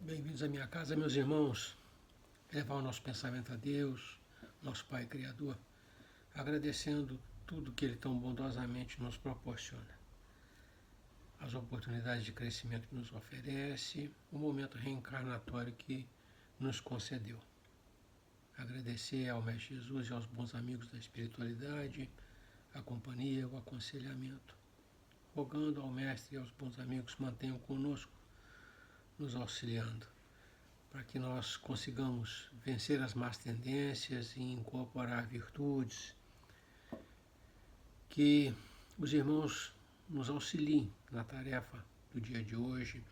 Bem-vindos à minha casa, meus irmãos. Levar o nosso pensamento a Deus, nosso Pai Criador, agradecendo tudo que Ele tão bondosamente nos proporciona. As oportunidades de crescimento que nos oferece, o momento reencarnatório que nos concedeu. Agradecer ao Mestre Jesus e aos bons amigos da espiritualidade, a companhia, o aconselhamento. Rogando ao Mestre e aos bons amigos que mantenham conosco, nos auxiliando, para que nós consigamos vencer as más tendências e incorporar virtudes, que os irmãos nos auxiliem na tarefa do dia de hoje,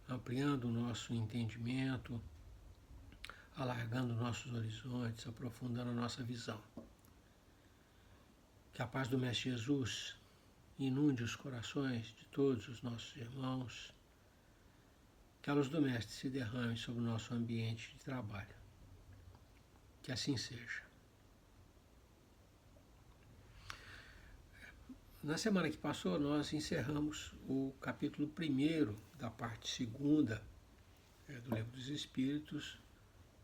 ampliando o nosso entendimento, alargando nossos horizontes, aprofundando a nossa visão. Que a paz do Mestre Jesus inunde os corações de todos os nossos irmãos, que a luz do Mestre se derrame sobre o nosso ambiente de trabalho. Que assim seja. Na semana que passou, nós encerramos o capítulo 1º da parte 2ª do Livro dos Espíritos,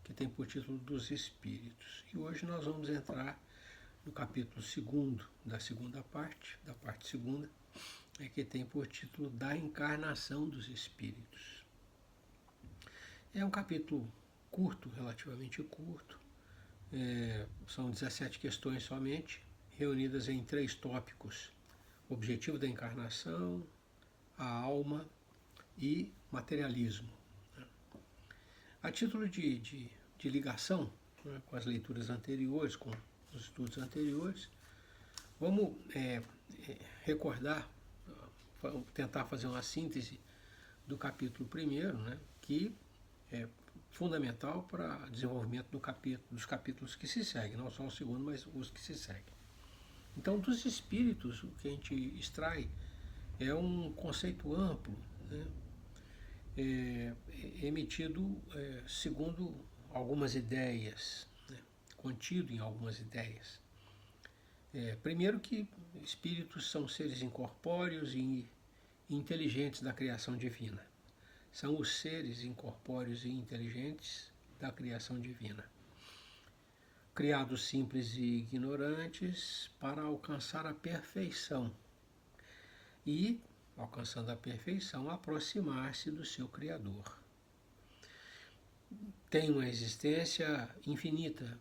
que tem por título Dos Espíritos. E hoje nós vamos entrar no capítulo 2º da segunda parte, da parte 2ª, que tem por título Da Encarnação dos Espíritos. É um capítulo curto, relativamente curto, são 17 questões somente, reunidas em 3 tópicos: objetivo da encarnação, a alma e materialismo. A título de ligação, né, com as leituras anteriores, com os estudos anteriores, vamos recordar, tentar fazer uma síntese do capítulo 1º, né, que é fundamental para o desenvolvimento dos capítulos que se seguem, não só o 2º, mas os que se seguem. Então, dos espíritos, o que a gente extrai é um conceito amplo, né, emitido segundo algumas ideias, né, contido em algumas ideias. Primeiro que espíritos são seres incorpóreos e inteligentes da criação divina. São os seres incorpóreos e inteligentes da criação divina, criados simples e ignorantes para alcançar a perfeição e, alcançando a perfeição, aproximar-se do seu Criador. Tem uma existência infinita,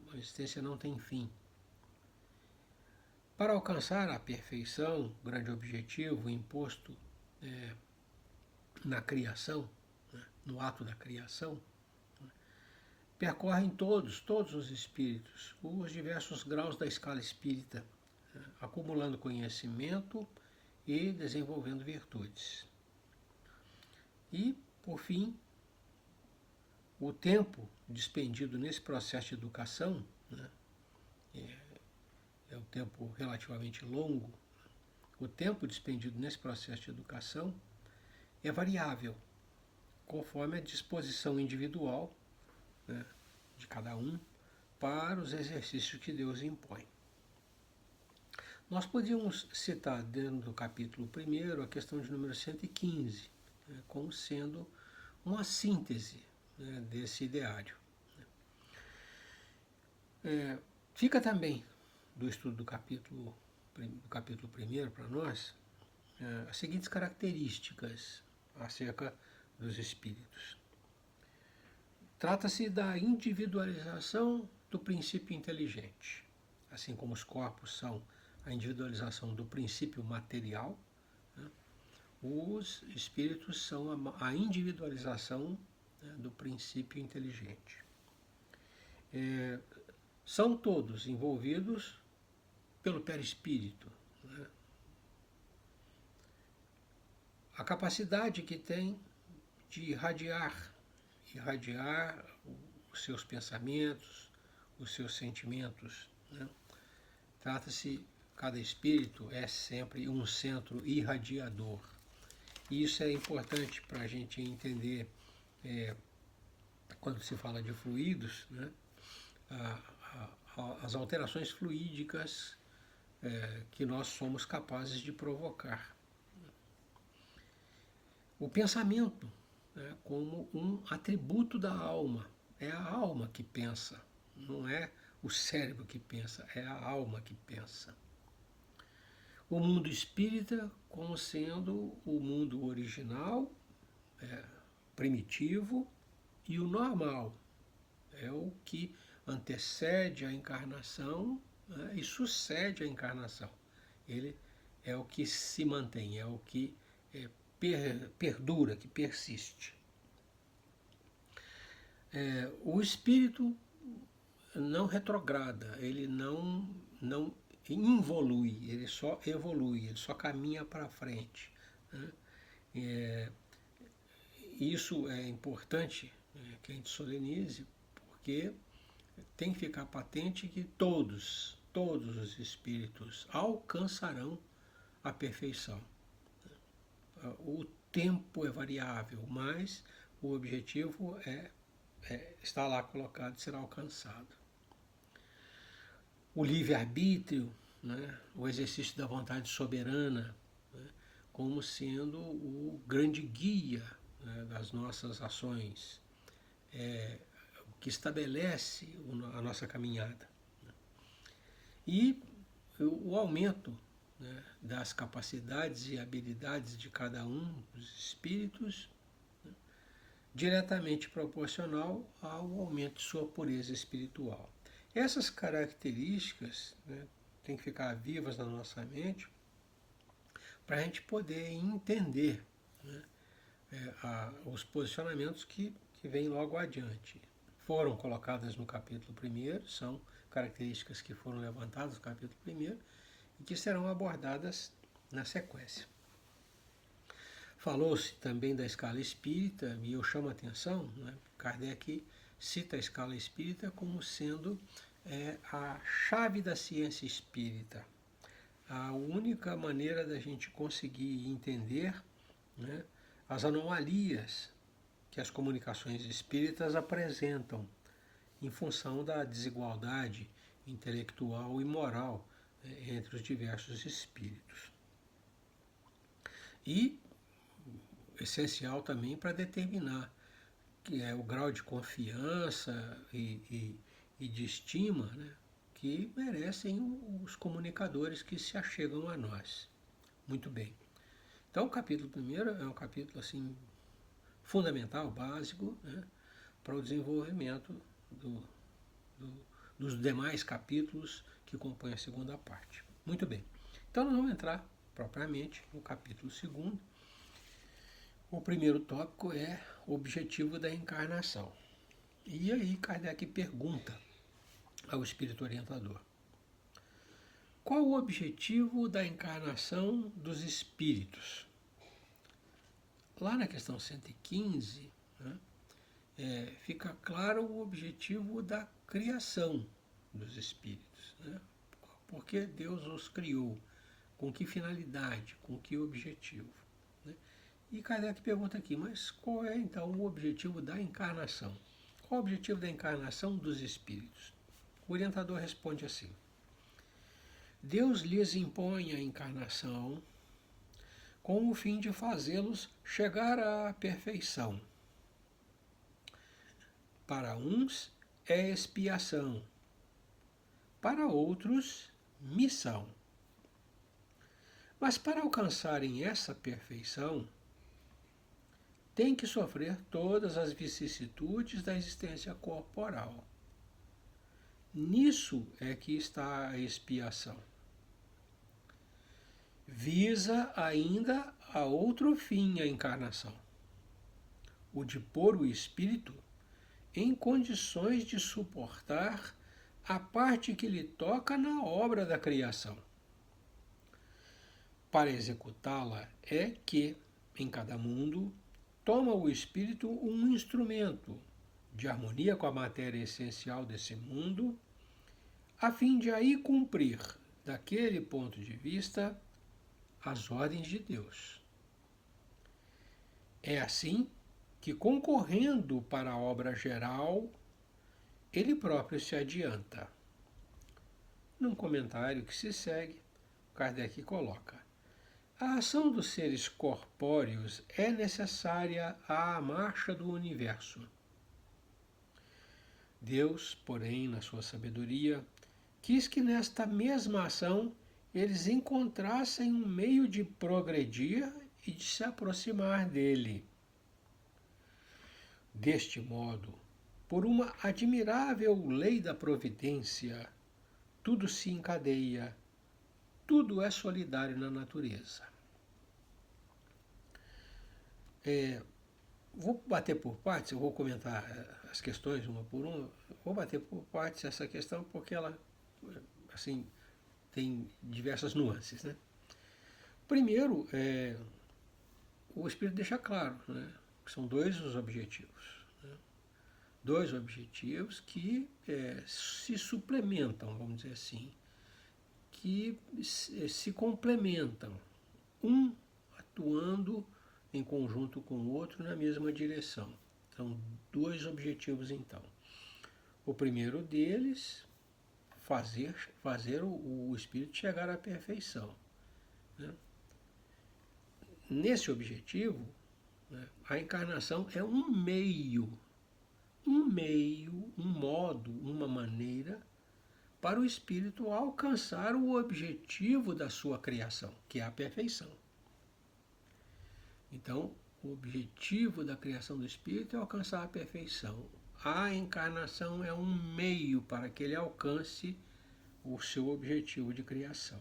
uma existência não tem fim. Para alcançar a perfeição, grande objetivo imposto na criação, né, no ato da criação, né, percorrem todos os espíritos, os diversos graus da escala espírita, né, acumulando conhecimento e desenvolvendo virtudes. E, por fim, o tempo despendido nesse processo de educação, né, é um tempo relativamente longo, o tempo despendido nesse processo de educação é variável, conforme a disposição individual, né, de cada um para os exercícios que Deus impõe. Nós podíamos citar dentro do capítulo 1º a questão de número 115, né, como sendo uma síntese, né, desse ideário. Fica também do estudo do capítulo 1º para nós as seguintes características acerca dos espíritos. Trata-se da individualização do princípio inteligente, assim como os corpos são a individualização do princípio material, né, os espíritos são a individualização, né, do princípio inteligente. São todos envolvidos pelo perispírito, né? A capacidade que tem de irradiar os seus pensamentos, os seus sentimentos, né? Trata-se, cada espírito é sempre um centro irradiador. E isso é importante para a gente entender, quando se fala de fluidos, né? As alterações fluídicas que nós somos capazes de provocar. O pensamento né, como um atributo da alma. É a alma que pensa, não é o cérebro que pensa, é a alma que pensa. O mundo espírita como sendo o mundo original, primitivo, e o normal. É o que antecede a encarnação, né, e sucede a encarnação. Ele é o que se mantém, é o que perdura, que persiste. O espírito não retrograda, ele não involui, ele só evolui, ele só caminha para frente, né? Isso é importante, que a gente solenize, porque tem que ficar patente que todos os espíritos alcançarão a perfeição. O tempo é variável, mas o objetivo está lá colocado, será alcançado. O livre-arbítrio, né, o exercício da vontade soberana, né, como sendo o grande guia, né, das nossas ações, que estabelece a nossa caminhada. E o aumento, né, das capacidades e habilidades de cada um dos espíritos, né, diretamente proporcional ao aumento de sua pureza espiritual. Essas características, né, têm que ficar vivas na nossa mente para a gente poder entender, né, os posicionamentos que vêm logo adiante. Foram colocadas no capítulo 1º, são características que foram levantadas no capítulo 1º e que serão abordadas na sequência. Falou-se também da escala espírita, e eu chamo a atenção, né, Kardec cita a escala espírita como sendo a chave da ciência espírita. A única maneira da gente conseguir entender, né, as anomalias que as comunicações espíritas apresentam em função da desigualdade intelectual e moral, né, entre os diversos espíritos. E essencial também para determinar que é o grau de confiança e de estima, né, que merecem os comunicadores que se achegam a nós. Muito bem. Então o capítulo 1º é um capítulo assim fundamental, básico, né, para o desenvolvimento dos demais capítulos que compõem a segunda parte. Muito bem. Então nós vamos entrar propriamente no capítulo 2º. O primeiro tópico é o objetivo da encarnação. E aí Kardec pergunta ao espírito orientador: qual o objetivo da encarnação dos espíritos? Lá na questão 115, né, fica claro o objetivo da criação dos espíritos, né? Porque Deus os criou, com que finalidade, com que objetivo, né? E Kardec pergunta aqui, mas qual é então o objetivo da encarnação? Qual o objetivo da encarnação dos espíritos? O orientador responde assim: Deus lhes impõe a encarnação com o fim de fazê-los chegar à perfeição. Para uns é expiação, para outros, missão. Mas para alcançarem essa perfeição, têm que sofrer todas as vicissitudes da existência corporal. Nisso é que está a expiação. Visa ainda a outro fim a encarnação, o de pôr o espírito em condições de suportar a parte que lhe toca na obra da criação. Para executá-la é que, em cada mundo, toma o espírito um instrumento de harmonia com a matéria essencial desse mundo, a fim de aí cumprir, daquele ponto de vista, as ordens de Deus. É assim que, concorrendo para a obra geral, ele próprio se adianta. Num comentário que se segue, Kardec coloca: A ação dos seres corpóreos é necessária à marcha do universo. Deus, porém, na sua sabedoria, quis que nesta mesma ação eles encontrassem um meio de progredir e de se aproximar dele. Deste modo, por uma admirável lei da providência, tudo se encadeia, tudo é solidário na natureza. Vou bater por partes, eu vou comentar as questões uma por uma. Vou bater por partes essa questão porque ela, assim, tem diversas nuances, né? Primeiro, o Espírito deixa claro, né, que são dois os objetivos. Né? Dois objetivos que se suplementam, vamos dizer assim, que se complementam, um atuando em conjunto com o outro na mesma direção. São dois objetivos, então. O primeiro deles, fazer o espírito chegar à perfeição. Né? Nesse objetivo, né, a encarnação é um meio, um modo, uma maneira para o espírito alcançar o objetivo da sua criação, que é a perfeição. Então, o objetivo da criação do espírito é alcançar a perfeição. A encarnação é um meio para que ele alcance o seu objetivo de criação.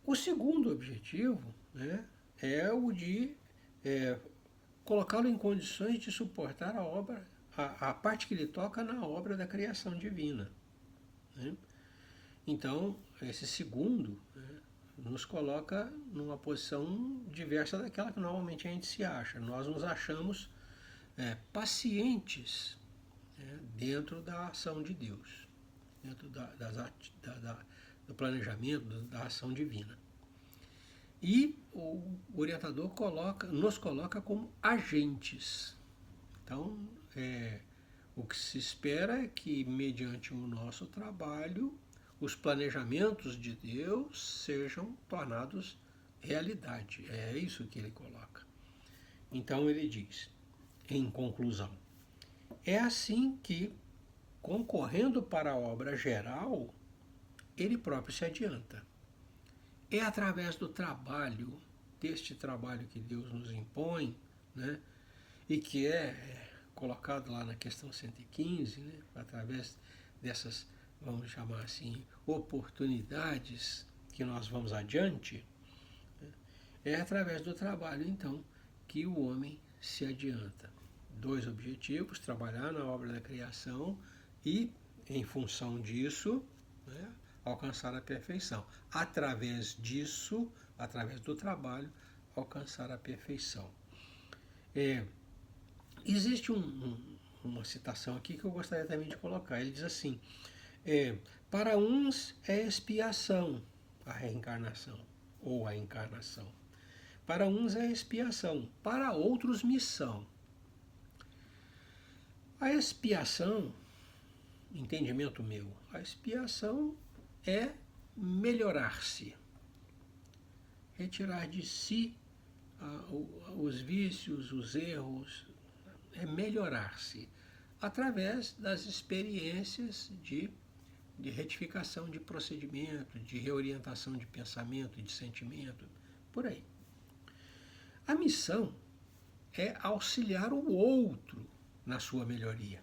O segundo objetivo, né, é o de colocá-lo em condições de suportar a obra, a parte que lhe toca na obra da criação divina. Né? Então, esse segundo, né, nos coloca numa posição diversa daquela que normalmente a gente se acha. Nós nos achamos pacientes, né, dentro da ação de Deus, dentro do planejamento, da ação divina. E o orientador nos coloca como agentes. Então, o que se espera é que, mediante o nosso trabalho, os planejamentos de Deus sejam tornados realidade. É isso que ele coloca. Então ele diz, em conclusão, é assim que, concorrendo para a obra geral, ele próprio se adianta. É através do trabalho, deste trabalho que Deus nos impõe, né, e que é colocado lá na questão 115, né, através dessas, vamos chamar assim, oportunidades que nós vamos adiante, né, é através do trabalho, então, que o homem se adianta. Dois objetivos, trabalhar na obra da criação e, em função disso, né, alcançar a perfeição. Através disso, através do trabalho, alcançar a perfeição. Existe uma citação aqui que eu gostaria também de colocar. Ele diz assim, para uns é expiação a reencarnação, ou a encarnação. Para uns é expiação, para outros missão. A expiação, entendimento meu, a expiação é melhorar-se, retirar de si os vícios, os erros, é melhorar-se através das experiências de retificação de procedimento, de reorientação de pensamento, de sentimento, por aí. A missão é auxiliar o outro na sua melhoria.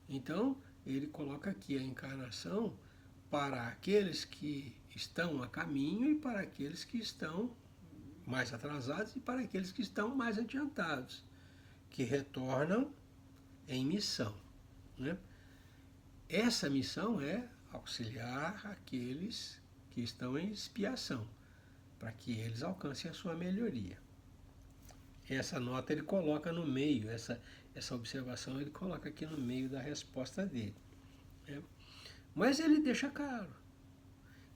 Então, ele coloca aqui a encarnação para aqueles que estão a caminho e para aqueles que estão mais atrasados e para aqueles que estão mais adiantados, que retornam em missão. Né? Essa missão é auxiliar aqueles que estão em expiação, para que eles alcancem a sua melhoria. Essa nota ele coloca no meio, essa observação ele coloca aqui no meio da resposta dele. Né? Mas ele deixa claro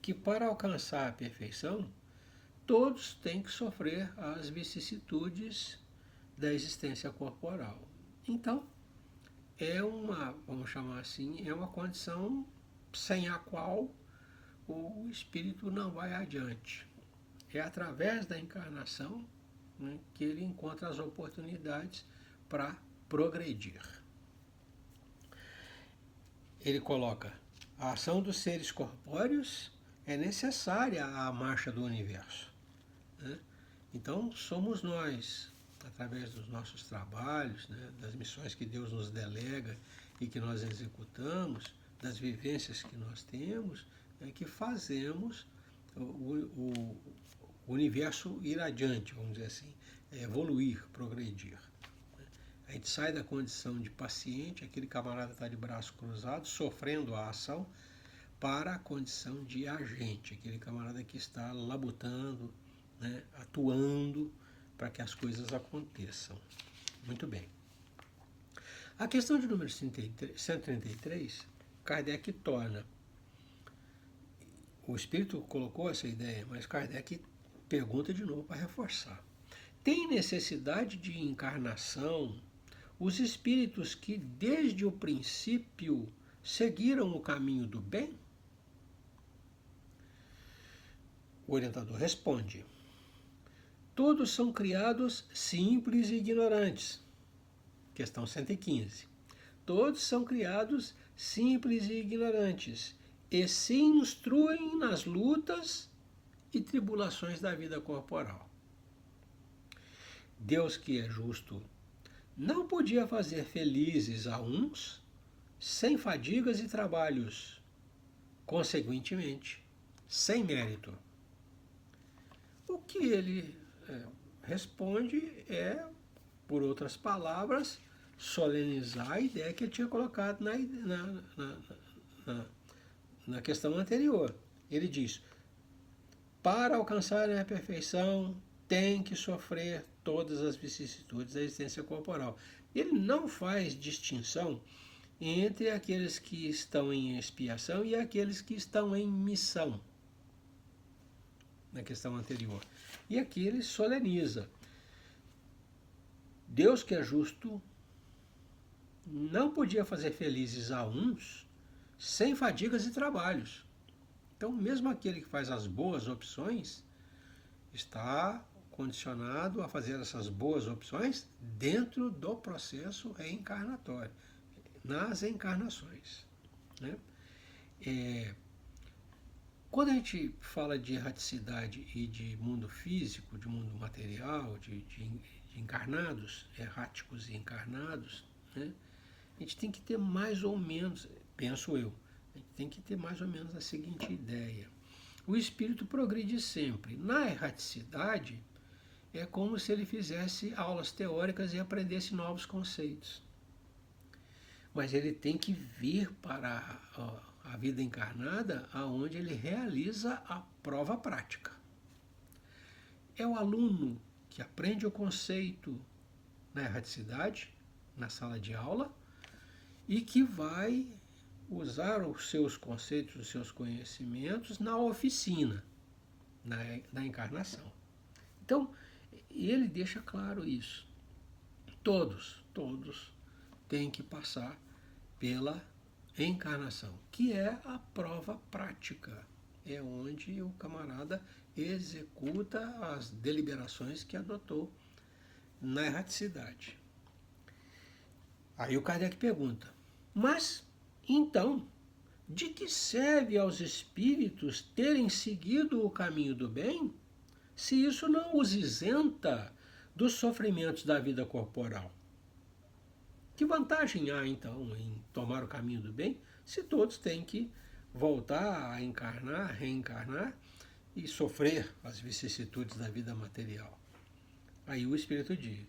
que para alcançar a perfeição, todos têm que sofrer as vicissitudes da existência corporal. Então, vamos chamar assim, é uma condição sem a qual o espírito não vai adiante. É através da encarnação, né, que ele encontra as oportunidades para progredir. Ele coloca: a ação dos seres corpóreos é necessária à marcha do universo, né? Então, somos nós, através dos nossos trabalhos, né, das missões que Deus nos delega e que nós executamos, das vivências que nós temos, que fazemos o universo ir adiante, vamos dizer assim, evoluir, progredir. A gente sai da condição de paciente, aquele camarada está de braço cruzado, sofrendo a ação, para a condição de agente, aquele camarada que está labutando, né, atuando para que as coisas aconteçam. Muito bem. A questão de número 133, Kardec torna. O Espírito colocou essa ideia, mas Kardec pergunta de novo para reforçar. Tem necessidade de encarnação os espíritos que desde o princípio seguiram o caminho do bem? O orientador responde: todos são criados simples e ignorantes. Questão 115. Todos são criados simples e ignorantes, e se instruem nas lutas e tribulações da vida corporal. Deus, que é justo, não podia fazer felizes a uns sem fadigas e trabalhos, consequentemente, sem mérito. O que ele responde é, por outras palavras, solenizar a ideia que ele tinha colocado na questão anterior. Ele diz: para alcançarem a perfeição, tem que sofrer todas as vicissitudes da existência corporal. Ele não faz distinção entre aqueles que estão em expiação e aqueles que estão em missão, na questão anterior. E aqui ele soleniza: Deus, que é justo, não podia fazer felizes a uns sem fadigas e trabalhos. Então, mesmo aquele que faz as boas opções está condicionado a fazer essas boas opções dentro do processo reencarnatório, nas encarnações, né? Quando a gente fala de erraticidade e de mundo físico, de mundo material, de encarnados, erráticos e encarnados, né, a gente tem que ter mais ou menos, penso eu, a gente tem que ter mais ou menos a seguinte ideia. O espírito progride sempre. Na erraticidade, é como se ele fizesse aulas teóricas e aprendesse novos conceitos. Mas ele tem que vir para a vida encarnada, aonde ele realiza a prova prática. É o aluno que aprende o conceito na erraticidade, na sala de aula, e que vai usar os seus conceitos, os seus conhecimentos na oficina, na encarnação. Então, ele deixa claro isso. Todos têm que passar pela encarnação, que é a prova prática. É onde o camarada executa as deliberações que adotou na erraticidade. Aí o Kardec pergunta: mas, então, de que serve aos espíritos terem seguido o caminho do bem, se isso não os isenta dos sofrimentos da vida corporal? Que vantagem há, então, em tomar o caminho do bem, se todos têm que voltar a encarnar, reencarnar e sofrer as vicissitudes da vida material? Aí o Espírito diz: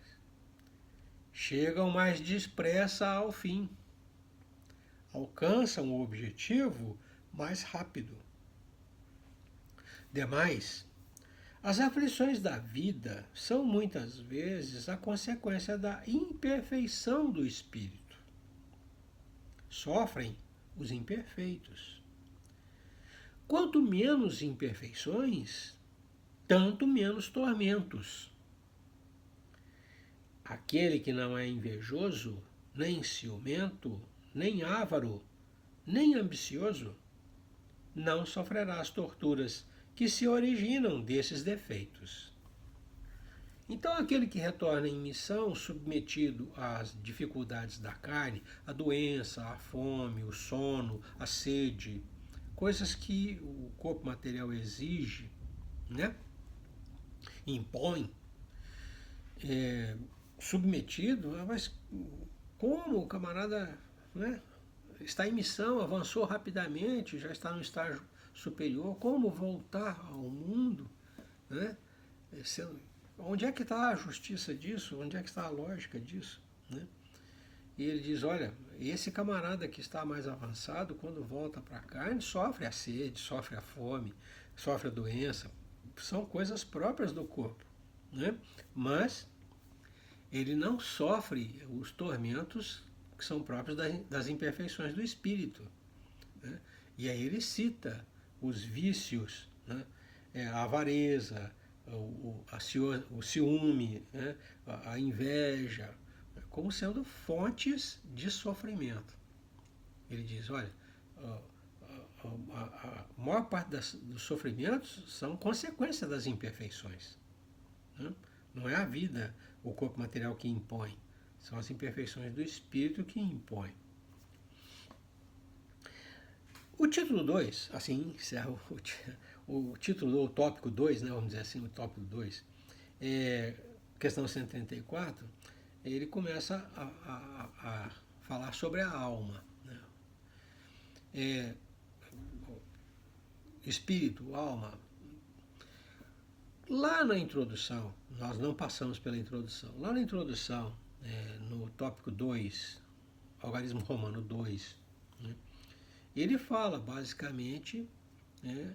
chegam mais depressa ao fim, alcançam o objetivo mais rápido. Demais, as aflições da vida são muitas vezes a consequência da imperfeição do espírito. Sofrem os imperfeitos. Quanto menos imperfeições, tanto menos tormentos. Aquele que não é invejoso, nem ciumento, nem avaro, nem ambicioso, não sofrerá as torturas que se originam desses defeitos. Então, aquele que retorna em missão, submetido às dificuldades da carne, a doença, a fome, o sono, a sede, coisas que o corpo material exige, né? Impõe, submetido, mas como o camarada, né, está em missão, avançou rapidamente, já está no estágio superior, como voltar ao mundo, né? Onde é que está a justiça disso? Onde é que está a lógica disso? Né? E ele diz, olha, esse camarada que está mais avançado, quando volta para a carne, sofre a sede, sofre a fome, sofre a doença. São coisas próprias do corpo. Né? Mas ele não sofre os tormentos que são próprios das imperfeições do espírito. Né? E aí ele cita os vícios, né? A avareza, o ciúme, né? A inveja, como sendo fontes de sofrimento. Ele diz, olha, a maior parte dos sofrimentos são consequência das imperfeições. Né? Não é a vida, o corpo material que impõe, são as imperfeições do espírito que impõem. O título 2, assim encerra o título, o tópico 2, né, vamos dizer assim, o tópico 2, questão 134, ele começa a falar sobre a alma. Né? Espírito, alma. Lá na introdução, nós não passamos pela introdução, lá na introdução, no tópico 2, algarismo romano 2, né, ele fala basicamente, né,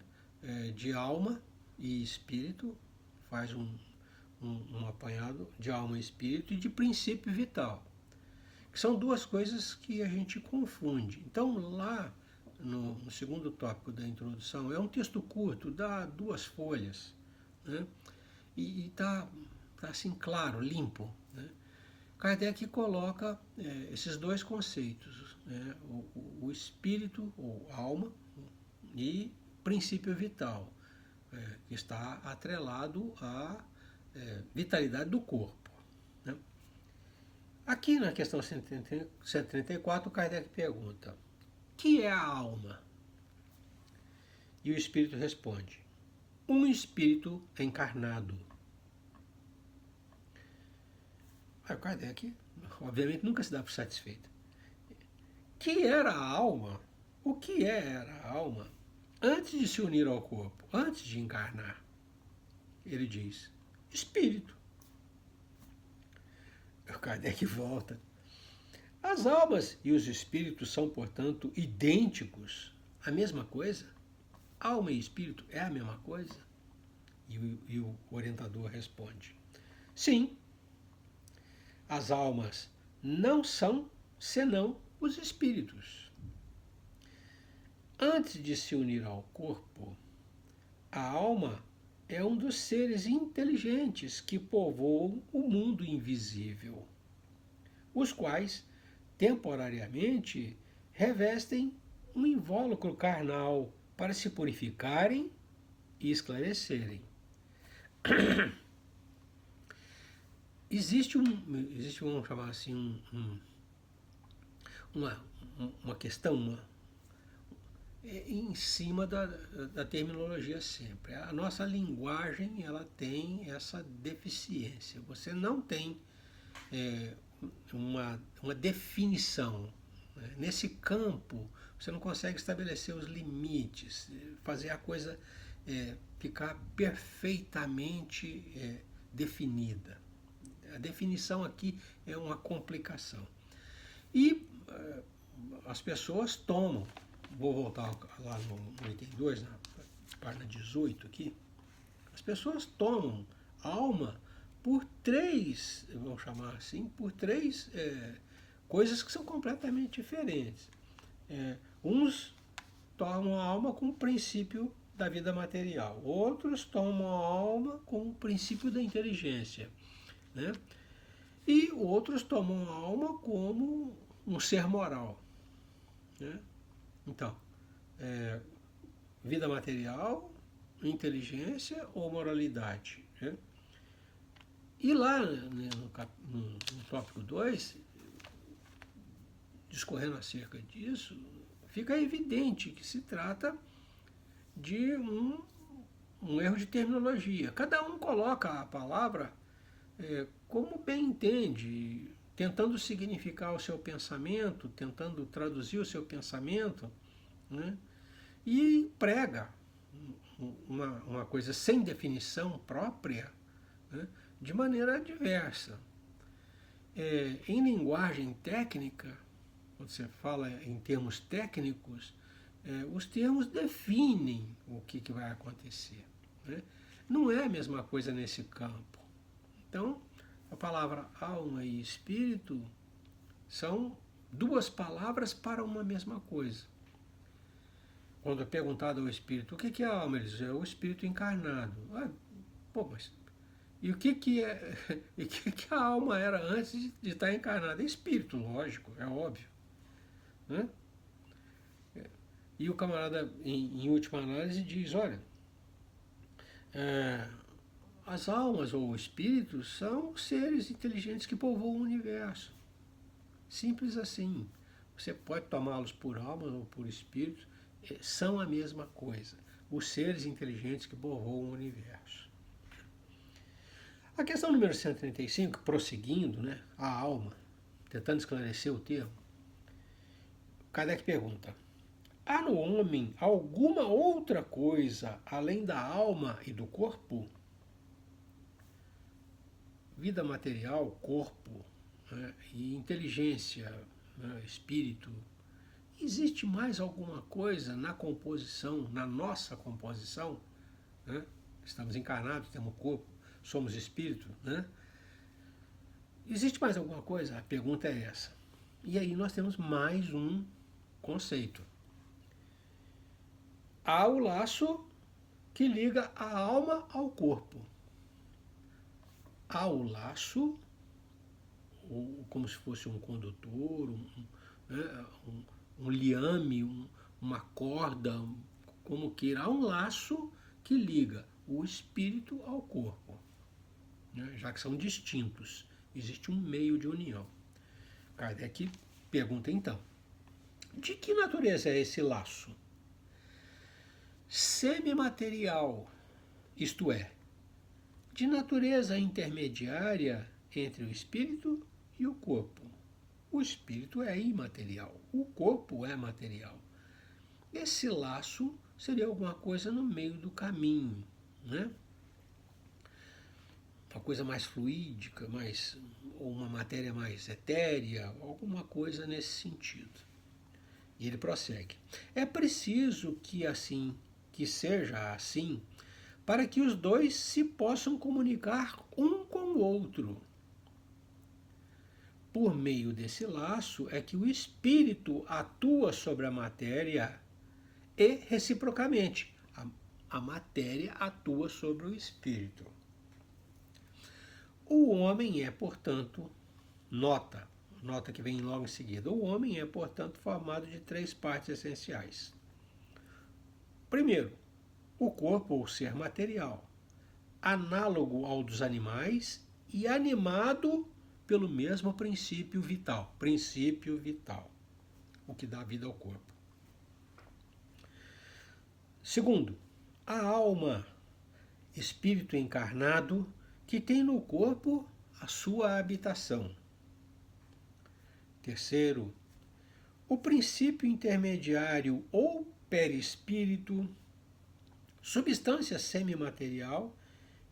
de alma e espírito, faz um apanhado de alma e espírito e de princípio vital, que são duas coisas que a gente confunde. Então, lá no segundo tópico da introdução, é um texto curto, dá 2 folhas, né? E está assim claro, limpo. Né? Kardec coloca esses 2 conceitos, né? O espírito, ou alma, e princípio vital, que está atrelado à vitalidade do corpo. Né? Aqui na questão 134, Kardec pergunta, o que é a alma? E o espírito responde, um espírito encarnado. Aí o Kardec, obviamente, nunca se dá por satisfeito. Que era a alma? O que era a alma antes de se unir ao corpo, antes de encarnar? Ele diz, espírito. O Kardec volta. As almas e os espíritos são, portanto, idênticos, a mesma coisa? Alma e espírito é a mesma coisa? E o orientador responde, sim, as almas não são senão os espíritos. Antes de se unir ao corpo, a alma é um dos seres inteligentes que povoam o mundo invisível, os quais, temporariamente, revestem um invólucro carnal para se purificarem e esclarecerem. Existe vamos chamar assim, uma questão em cima da terminologia sempre. A nossa linguagem, ela tem essa deficiência. Você não tem uma definição. Né? Nesse campo, você não consegue estabelecer os limites, fazer a coisa ficar perfeitamente definida. A definição aqui é uma complicação. E as pessoas tomam, vou voltar lá no item 2, na página 18 aqui, as pessoas tomam alma por 3, vamos chamar assim, por 3 coisas que são completamente diferentes. Uns tomam a alma com o princípio da vida material, outros tomam a alma com o princípio da inteligência, né? E outros tomam a alma como um ser moral. Né? Então, vida material, inteligência ou moralidade? Né? E lá, né, no tópico 2, discorrendo acerca disso, fica evidente que se trata de um erro de terminologia. Cada um coloca a palavra como bem entende, tentando significar o seu pensamento, tentando traduzir o seu pensamento, né? E prega uma coisa sem definição própria, né? De maneira diversa. Em linguagem técnica, quando você fala em termos técnicos, os termos definem o que vai acontecer. Né? Não é a mesma coisa nesse campo. Então, a palavra alma e espírito são duas palavras para uma mesma coisa. Quando é perguntado ao espírito, o que é a alma? Ele diz, é o espírito encarnado. Mas e o que é? E o que a alma era antes de estar encarnada? É espírito, lógico, é óbvio. Né? E o camarada, em última análise, diz, olha, as almas ou espíritos são seres inteligentes que povoam o universo. Simples assim. Você pode tomá-los por almas ou por espíritos, são a mesma coisa. Os seres inteligentes que povoam o universo. A questão número 135, prosseguindo, né, a alma, tentando esclarecer o termo, Kardec pergunta, há no homem alguma outra coisa além da alma e do corpo? Vida material, corpo, né, e inteligência, né, espírito. Existe mais alguma coisa na composição, na nossa composição? Né? Estamos encarnados, temos corpo, somos espírito, né? Existe mais alguma coisa? A pergunta é essa. E aí nós temos mais um conceito. Há o laço que liga a alma ao corpo. Há o laço, como se fosse um condutor, um liame, uma corda, como queira. Há um laço que liga o espírito ao corpo, né? Já que são distintos. Existe um meio de união. Kardec pergunta então, de que natureza é esse laço? Semimaterial, isto é, de natureza intermediária entre o espírito e o corpo. O espírito é imaterial, o corpo é material. Esse laço seria alguma coisa no meio do caminho, né? Uma coisa mais fluídica, ou uma matéria mais etérea, alguma coisa nesse sentido. E ele prossegue. É preciso que seja assim, para que os dois se possam comunicar um com o outro. Por meio desse laço é que o espírito atua sobre a matéria e reciprocamente. A matéria atua sobre o espírito. O homem é, portanto, nota que vem logo em seguida, o homem é, portanto, formado de três partes essenciais. Primeiro, o corpo ou ser material, análogo ao dos animais e animado pelo mesmo princípio vital, o que dá vida ao corpo. Segundo, a alma, espírito encarnado, que tem no corpo a sua habitação. Terceiro, o princípio intermediário ou perispírito, substância semimaterial,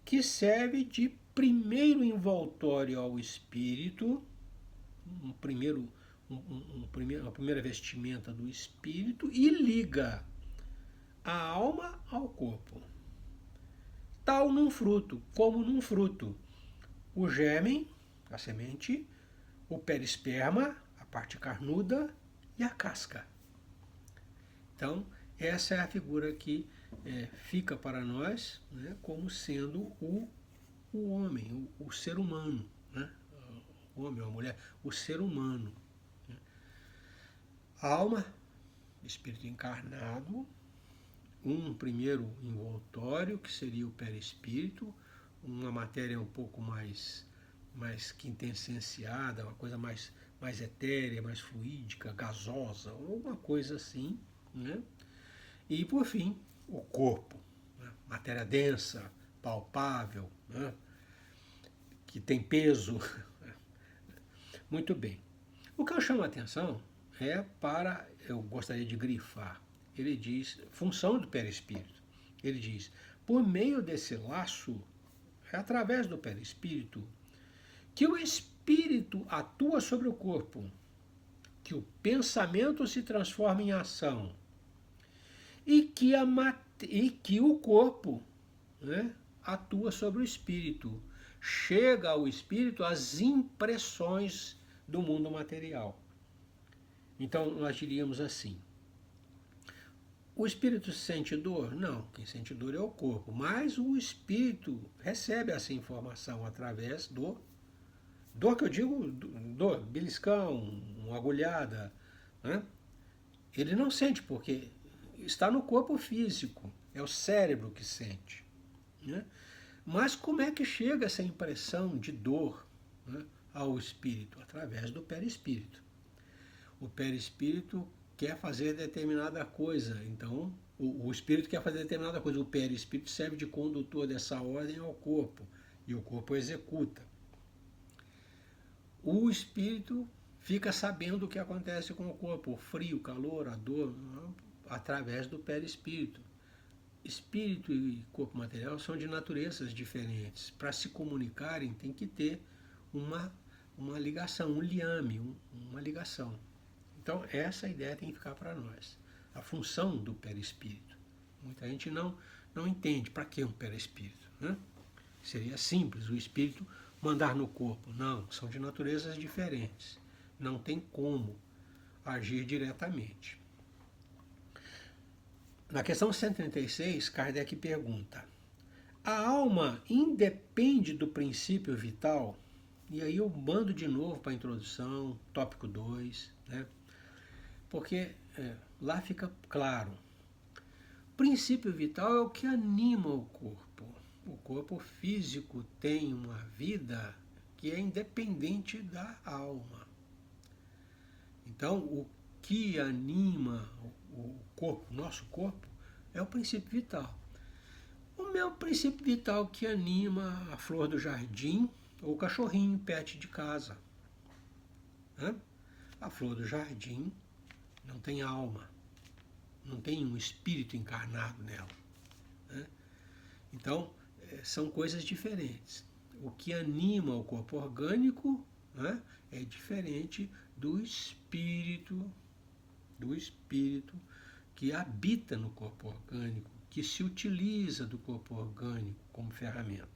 que serve de primeiro envoltório ao espírito, a primeira vestimenta do espírito, e liga a alma ao corpo. Tal num fruto, como num fruto. O germe, a semente, o perisperma, a parte carnuda, e a casca. Então, essa é a figura que fica para nós, né, como sendo o homem, o ser humano. Né? O homem ou a mulher, o ser humano. Né? A alma, espírito encarnado, um primeiro envoltório, que seria o perispírito, uma matéria um pouco mais quintessenciada, uma coisa mais etérea, mais fluídica, gasosa, alguma coisa assim, né? E, por fim, o corpo, né? Matéria densa, palpável, né? Que tem peso. Muito bem. O que eu chamo a atenção eu gostaria de grifar, ele diz, função do perispírito. Ele diz, por meio desse laço, é através do perispírito, que o espírito atua sobre o corpo, que o pensamento se transforma em ação e que o corpo, né, atua sobre o espírito. Chega ao espírito as impressões do mundo material. Então nós diríamos assim: o espírito sente dor? Não, quem sente dor é o corpo, mas o espírito recebe essa informação através do dor, que eu digo, dor, beliscão, uma agulhada, né? Ele não sente porque está no corpo físico, é o cérebro que sente, né? Mas como é que chega essa impressão de dor, né, ao espírito? Através do perispírito. O perispírito quer fazer determinada coisa, então o espírito quer fazer determinada coisa, o perispírito serve de condutor dessa ordem ao corpo, e o corpo executa. O espírito fica sabendo o que acontece com o corpo, o frio, o calor, a dor, através do perispírito. Espírito e corpo material são de naturezas diferentes. Para se comunicarem tem que ter uma ligação, um liame, uma ligação. Então essa ideia tem que ficar para nós. A função do perispírito. Muita gente não entende para que um perispírito, né? Seria simples o espírito mandar no corpo. Não, são de naturezas diferentes. Não tem como agir diretamente. Na questão 136, Kardec pergunta: a alma independe do princípio vital? E aí eu mando de novo para a introdução, tópico 2, né? Porque lá fica claro. O princípio vital é o que anima o corpo. O corpo físico tem uma vida que é independente da alma. Então, o que anima o corpo, nosso corpo, é o princípio vital. O meu princípio vital que anima a flor do jardim ou o cachorrinho pet de casa. Né? A flor do jardim não tem alma, não tem um espírito encarnado nela. Né? Então, são coisas diferentes. O que anima o corpo orgânico, né, é diferente do espírito que habita no corpo orgânico, que se utiliza do corpo orgânico como ferramenta.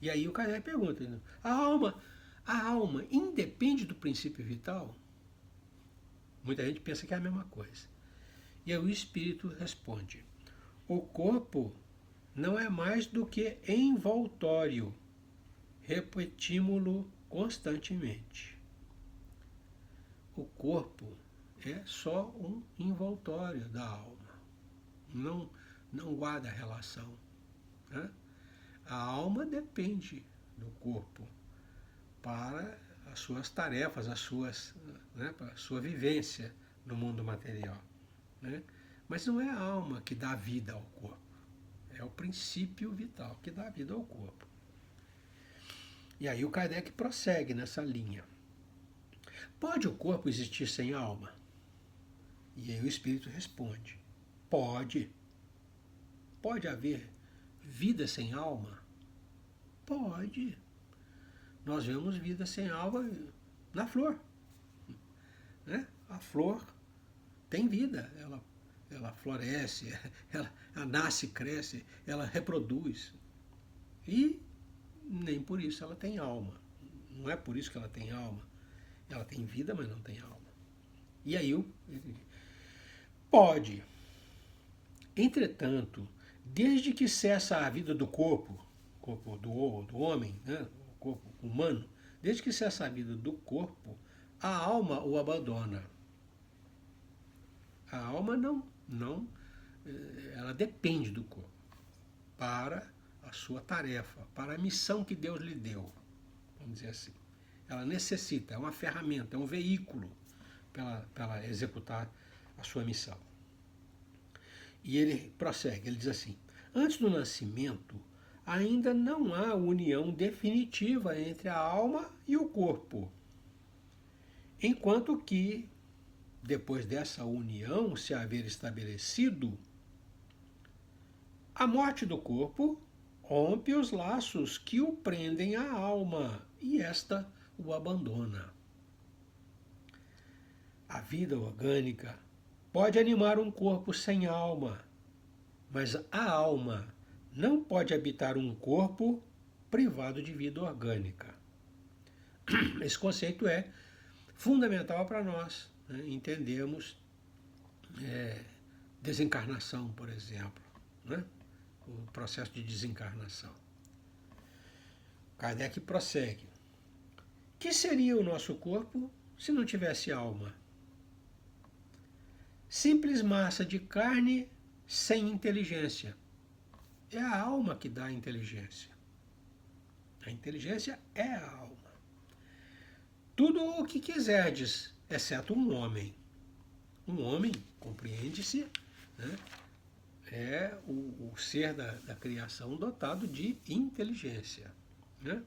E aí o Kardec pergunta: a alma independe do princípio vital? Muita gente pensa que é a mesma coisa. E aí o espírito responde: o corpo não é mais do que envoltório, repetimos-lo constantemente. O corpo é só um envoltório da alma, não guarda relação. Né? A alma depende do corpo para as suas tarefas, para a sua vivência no mundo material. Né? Mas não é a alma que dá vida ao corpo, é o princípio vital que dá vida ao corpo. E aí o Kardec prossegue nessa linha. Pode o corpo existir sem alma? E aí o espírito responde: pode. Pode haver vida sem alma? Pode. Nós vemos vida sem alma na flor. Né? A flor tem vida, ela floresce, ela nasce, cresce, ela reproduz. E nem por isso ela tem alma. Não é por isso que ela tem alma. Ela tem vida, mas não tem alma. E aí pode. Entretanto, desde que cessa a vida do corpo do homem, né, o corpo humano, desde que cessa a vida do corpo, a alma o abandona. A alma ela depende do corpo para a sua tarefa, para a missão que Deus lhe deu, vamos dizer assim. Ela necessita, é uma ferramenta, é um veículo para ela executar a sua missão. E ele prossegue, ele diz assim: antes do nascimento, ainda não há união definitiva entre a alma e o corpo, enquanto que, depois dessa união se haver estabelecido, a morte do corpo rompe os laços que o prendem à alma e esta o abandona. A vida orgânica pode animar um corpo sem alma, mas a alma não pode habitar um corpo privado de vida orgânica. Esse conceito é fundamental para nós, né, entendermos desencarnação, por exemplo, né? O processo de desencarnação. Kardec prossegue: que seria o nosso corpo se não tivesse alma? Simples massa de carne sem inteligência. É a alma que dá a inteligência. A inteligência é a alma. Tudo o que quiserdes, exceto um homem. Um homem, compreende-se, né, é o ser da criação dotado de inteligência, né,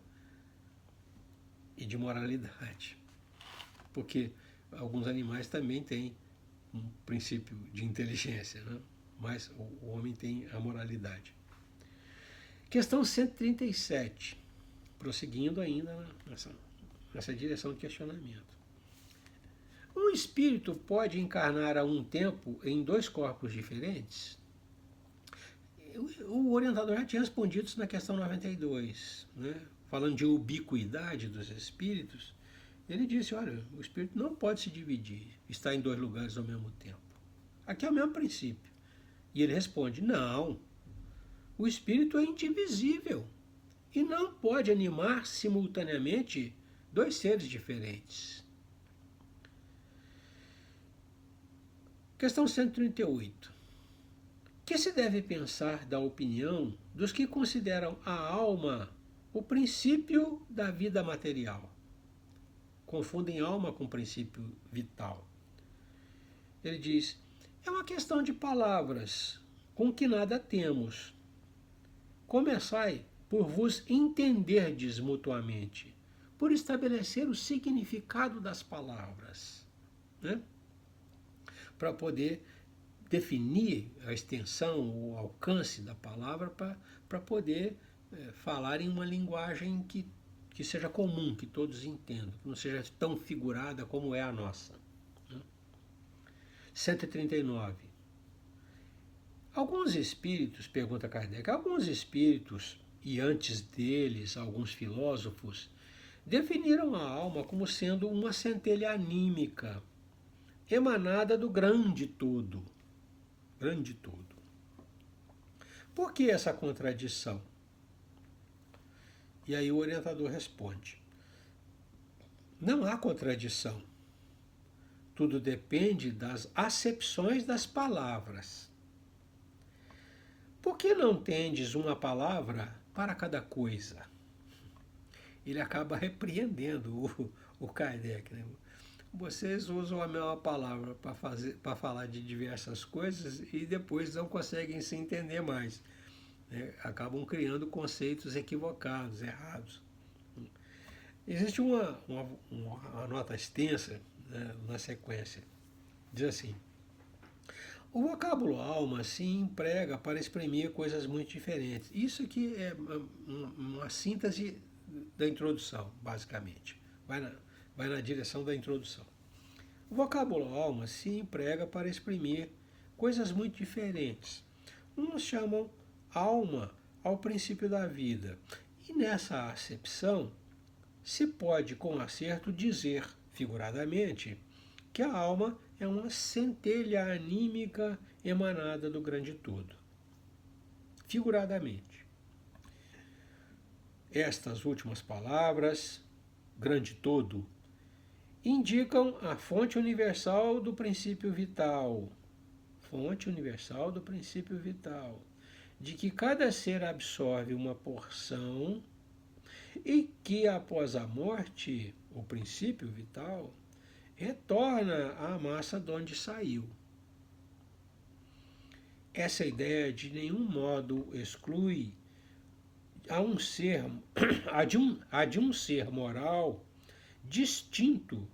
e de moralidade. Porque alguns animais também têm um princípio de inteligência, né, mas o homem tem a moralidade. Questão 137, prosseguindo ainda nessa direção de questionamento. Um espírito pode encarnar a um tempo em dois corpos diferentes? O orientador já tinha respondido isso na questão 92, né? Falando de ubiquidade dos espíritos, ele disse, olha, o espírito não pode se dividir, estar em dois lugares ao mesmo tempo. Aqui é o mesmo princípio. E ele responde, não, o espírito é indivisível e não pode animar simultaneamente dois seres diferentes. Questão 138. Que se deve pensar da opinião dos que consideram a alma o princípio da vida material? Confundem alma com princípio vital. Ele diz, é uma questão de palavras, com que nada temos. Começai por vos entenderdes mutuamente, por estabelecer o significado das palavras, né? Para poder definir a extensão, o alcance da palavra, para poder falar em uma linguagem que seja comum, que todos entendam, que não seja tão figurada como é a nossa. 139. Alguns espíritos, pergunta Kardec, alguns espíritos, e antes deles alguns filósofos, definiram a alma como sendo uma centelha anímica, emanada do grande todo. Grande todo. Por que essa contradição? E aí o orientador responde, não há contradição. Tudo depende das acepções das palavras. Por que não tendes uma palavra para cada coisa? Ele acaba repreendendo o Kardec, né? Vocês usam a mesma palavra para falar de diversas coisas e depois não conseguem se entender mais, né? Acabam criando conceitos equivocados, errados. Existe uma nota extensa, né, na sequência. Diz assim, o vocábulo alma se emprega para exprimir coisas muito diferentes. Isso aqui é uma síntese da introdução, basicamente. Vai na direção da introdução. O vocábulo alma se emprega para exprimir coisas muito diferentes. Uns chamam alma ao princípio da vida. E nessa acepção, se pode com acerto dizer, figuradamente, que a alma é uma centelha anímica emanada do grande todo. Figuradamente. Estas últimas palavras, grande todo, indicam a fonte universal do princípio vital. fonte universal do princípio vital, de que cada ser absorve uma porção e que após a morte, o princípio vital retorna à massa de onde saiu. Essa ideia de nenhum modo exclui a de um ser moral distinto,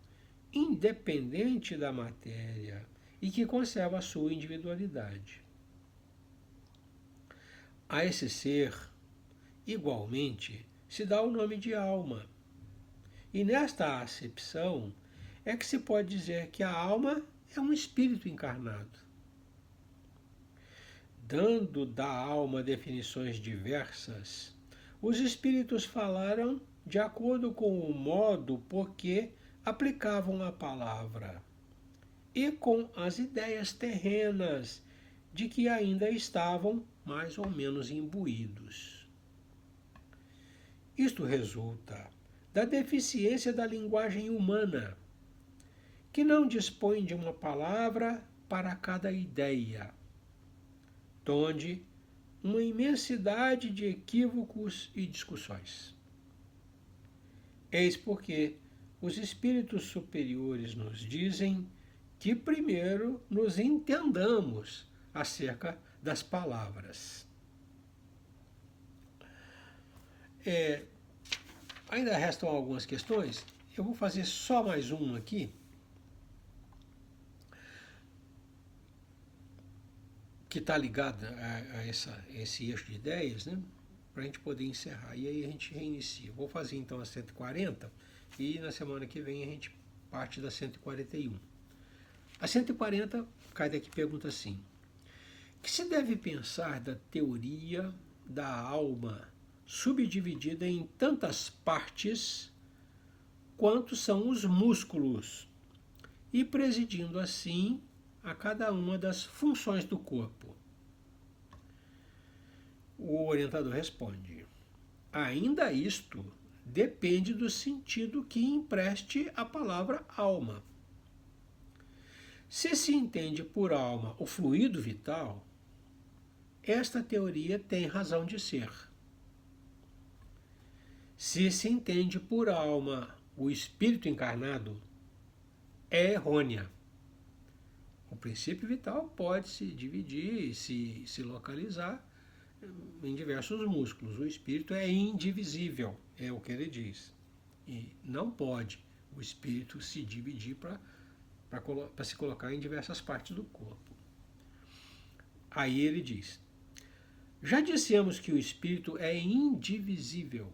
independente da matéria e que conserva a sua individualidade. A esse ser, igualmente, se dá o nome de alma. E nesta acepção é que se pode dizer que a alma é um espírito encarnado. Dando da alma definições diversas, os espíritos falaram de acordo com o modo por que aplicavam a palavra e com as ideias terrenas de que ainda estavam mais ou menos imbuídos. Isto resulta da deficiência da linguagem humana, que não dispõe de uma palavra para cada ideia, donde uma imensidade de equívocos e discussões. Eis porque os espíritos superiores nos dizem que primeiro nos entendamos acerca das palavras. Ainda restam algumas questões. Eu vou fazer só mais uma aqui, que está ligada a esse eixo de ideias, né? Para a gente poder encerrar. E aí a gente reinicia. Vou fazer então a 140 e na semana que vem a gente parte da 141. A 140, Kardec pergunta assim: que se deve pensar da teoria da alma subdividida em tantas partes quanto são os músculos e presidindo assim a cada uma das funções do corpo? O orientador responde: ainda isto depende do sentido que empreste a palavra alma. Se se entende por alma o fluido vital, esta teoria tem razão de ser. Se se entende por alma o espírito encarnado, é errônea. O princípio vital pode se dividir, se localizar em diversos músculos. O espírito é indivisível, é o que ele diz. E não pode o espírito se dividir para se colocar em diversas partes do corpo. Aí ele diz: já dissemos que o espírito é indivisível.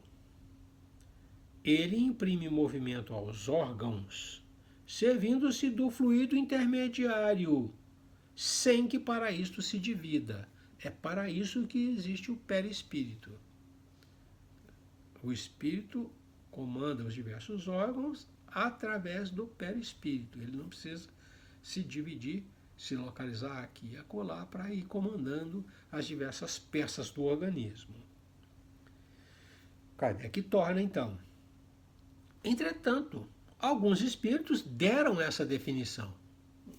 Ele imprime movimento aos órgãos, servindo-se do fluido intermediário, sem que para isto se divida. É para isso que existe o perispírito. O espírito comanda os diversos órgãos através do perispírito. Ele não precisa se dividir, se localizar aqui e acolá para ir comandando as diversas peças do organismo. Kardec torna então: entretanto, alguns espíritos deram essa definição.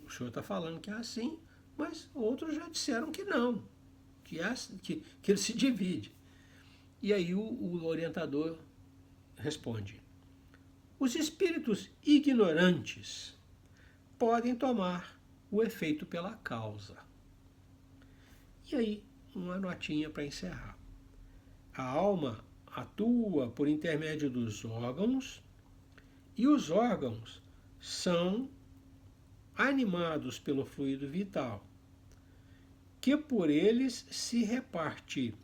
O senhor está falando que é assim, mas outros já disseram que não, que ele se divide. E aí o orientador responde: os espíritos ignorantes podem tomar o efeito pela causa. E aí, uma notinha para encerrar. A alma atua por intermédio dos órgãos e os órgãos são animados pelo fluido vital, que por eles se reparte,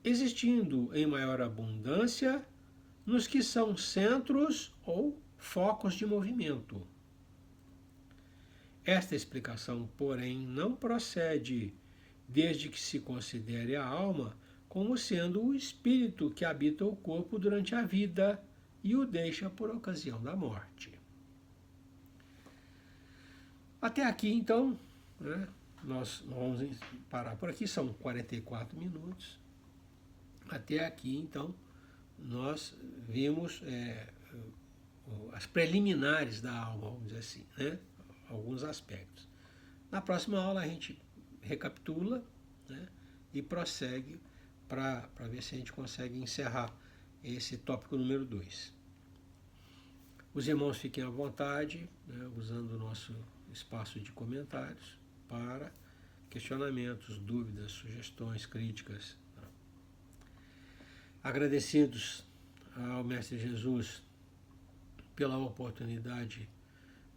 existindo em maior abundância nos que são centros ou focos de movimento. Esta explicação, porém, não procede desde que se considere a alma como sendo o espírito que habita o corpo durante a vida e o deixa por ocasião da morte. Até aqui, então, né, nós vamos parar por aqui, são 44 minutos. Até aqui, então, nós vimos as preliminares da alma, vamos dizer assim, né? Alguns aspectos. Na próxima aula a gente recapitula, né, e prossegue para ver se a gente consegue encerrar esse tópico número 2. Os irmãos fiquem à vontade, né, usando o nosso espaço de comentários para questionamentos, dúvidas, sugestões, críticas. Agradecidos ao Mestre Jesus pela oportunidade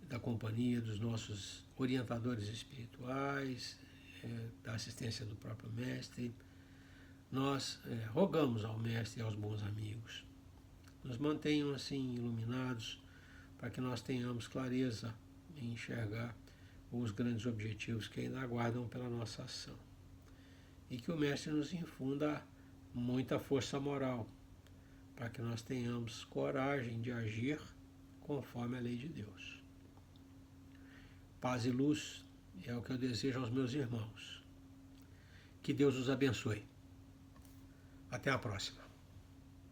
da companhia dos nossos orientadores espirituais, da assistência do próprio Mestre, nós rogamos ao Mestre e aos bons amigos, nos mantenham assim iluminados, para que nós tenhamos clareza em enxergar os grandes objetivos que ainda aguardam pela nossa ação. E que o Mestre nos infunda muita força moral, para que nós tenhamos coragem de agir conforme a lei de Deus. Paz e luz é o que eu desejo aos meus irmãos. Que Deus os abençoe. Até a próxima.